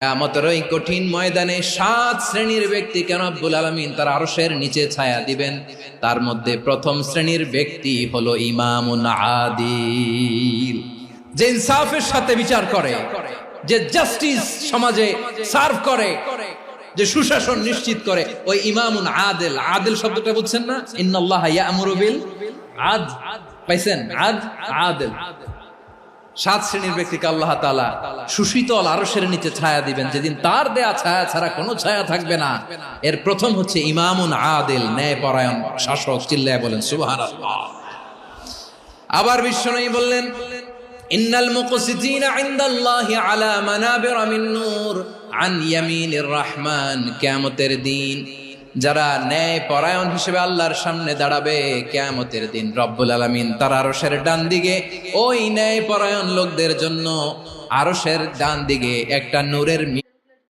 কিয়ামতের ওই কঠিন ময়দানে 7 শ্রেণীর ব্যক্তিকে রব্বুল আলামিন তার আরশের নিচে ছায়া দিবেন। তার মধ্যে প্রথম শ্রেণীর ব্যক্তি হলো ইমামুন আদিল, যে ইনসাফের সাথে বিচার করে, যে জাস্টিস সমাজে সার্ভ করে, যে সুশাসন নিশ্চিত করে, ওই ইমামুন আদিল। আদিল শব্দটা বুঝছেন না? ইন্নাল্লাহা ইয়া'মুরু বিল আদল, পাইছেন? আদিল। 7 শ্রেণীর ব্যক্তিকে আল্লাহ তাআলা সুশীতল আরশের নিচে ছায়া দিবেন, যেদিন তার দেয়া ছায়া ছাড়া কোনো ছায়া থাকবে না। এর প্রথম হচ্ছে ইমামুন আদিল, ন্যায়পরায়ণ শাসক। চিল্লায় বলেন সুবহানাল্লাহ। আবার বিশ্বনবী বললেন, ইন্নাল মুকসিতিনা ইনদাল্লাহি আলা মানাবিরা মিন নূর আন ইয়ামিনির রহমান। কিয়ামতের দিন যারা ন্যায় পরায়ণ হিসেবে আল্লাহর সামনে দাঁড়াবে, কিয়ামতের দিন রব্বুল আলামিন তার আরশের ডান দিকে ওই ন্যায় পরায়ণ লোকদের জন্য আরশের ডান দিকে একটা নূরের